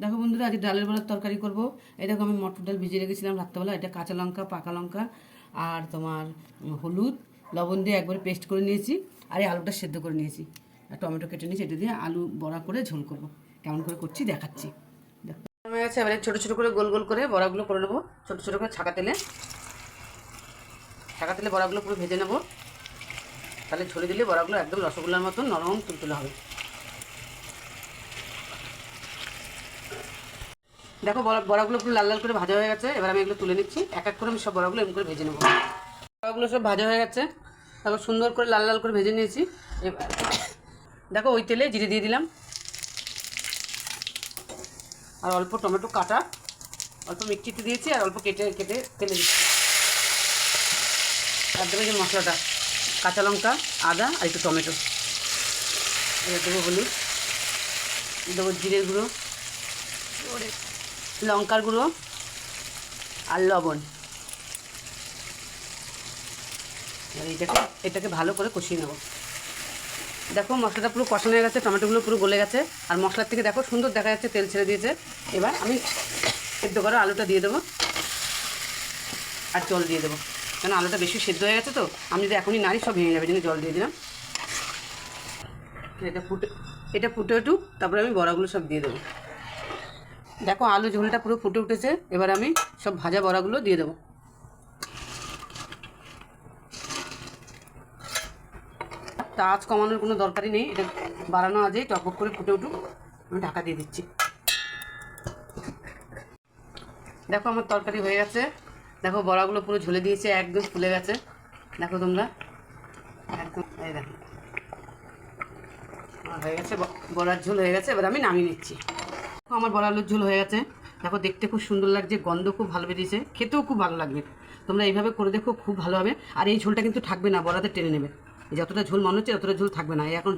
দেখো বন্ধুরা, আজ ডালের বড়ার তরকারি করব। এই দেখো, আমি মটর ডাল ভিজিয়ে রেখেছিলাম রাত্রেবেলা। এটা কাঁচা লঙ্কা, পাকা লঙ্কা আর তোমার হলুদ, লবণ দিয়ে একবারে পেস্ট করে নিয়েছি। আর এই আলুটা সেদ্ধ করে নিয়েছি, আর টমেটো কেটে নিয়েছি। এটা দিয়ে আলু বড়া করে ঝোল করব। কেমন করে করছি দেখাচ্ছি। দেখো হয়ে গেছে। এবারে ছোটো ছোটো করে গোল গোল করে বড়াগুলো করে নেবো। ছোটো ছোটো করে ছাকা তেলে বড়াগুলো পুরো ভেজে নেবো। তাহলে ঝোলে দিলে বড়াগুলো একদম রসগোল্লার মতন নরম তুলতুলে হবে। দেখো বড়াগুলো পুরো লাল লাল করে ভাজা হয়ে গেছে। এবার আমি এগুলো তুলে নিচ্ছি। এক এক করে আমি সব বড়াগুলো এমন করে ভেজে নেবো। বড়াগুলো সব ভাজা হয়ে গেছে, তারপর সুন্দর করে লাল লাল করে ভেজে নিয়েছি। এবার দেখো, ওই তেলে জিরে দিয়ে দিলাম, আর অল্প টমেটো কাটা, অল্প মিক্সিতে দিয়েছি, আর অল্প কেটে কেটে তেলে দিচ্ছি। আর দেবো যে মশলাটা, কাঁচা লঙ্কা, আদা আর একটু টমেটো। এবার দেবো হলুদ, দেবো জিরের গুঁড়ো, লঙ্কার গুঁড়ো আর লবণ। আর এটাকে ভালো করে কষিয়ে নেব। দেখো মশলাটা পুরো কষানো হয়ে গেছে, টমেটোগুলো পুরো গলে গেছে, আর মশলার থেকে দেখো সুন্দর দেখা যাচ্ছে, তেল ছেড়ে দিয়েছে। এবার আমি সেদ্ধ করা আলুটা দিয়ে দেবো, আর জল দিয়ে দেবো, কারণ আলুটা বেশি সেদ্ধ হয়ে গেছে তো। আমি যদি এখনই নাড়ি সব ভেঙে যাবে, জন্য জল দিয়ে দিলাম। এটা ফুটে উঠুক, তারপরে আমি বড়াগুলো সব দিয়ে দেবো। দেখো আলু ঝোলটা পুরো ফুটে উঠেছে। এবার আমি সব ভাজা বড়াগুলো দিয়ে দেবো। তা আঁচ কমানোর কোনো দরকারই নেই, এটা বাড়ানো আজই টকবক করে ফুটে উঠুক। আমি ঢাকা দিয়ে দিচ্ছি। দেখো আমার তরকারি হয়ে গেছে। দেখো বড়াগুলো পুরো ঝুলে দিয়েছে, একদম ফুলে গেছে। দেখো তোমরা, একদম এই দেখো হয়ে গেছে, বড়ার ঝোল হয়ে গেছে। এবার আমি নামিয়ে নিচ্ছি। দেখো আমার বড় আলুর ঝোল হয়ে গেছে। দেখো দেখতে খুব সুন্দর লাগছে, গন্ধ খুব ভালো বেরিয়েছে, খেতেও খুব ভালো লাগবে। তোমরা এইভাবে করে দেখো, খুব ভালো হবে। আর এই ঝোলটা কিন্তু থাকবে না, বড়াতে টেনে নেবে। যতটা ঝোল মনে হচ্ছে ততটা ঝোল থাকবে না। এখন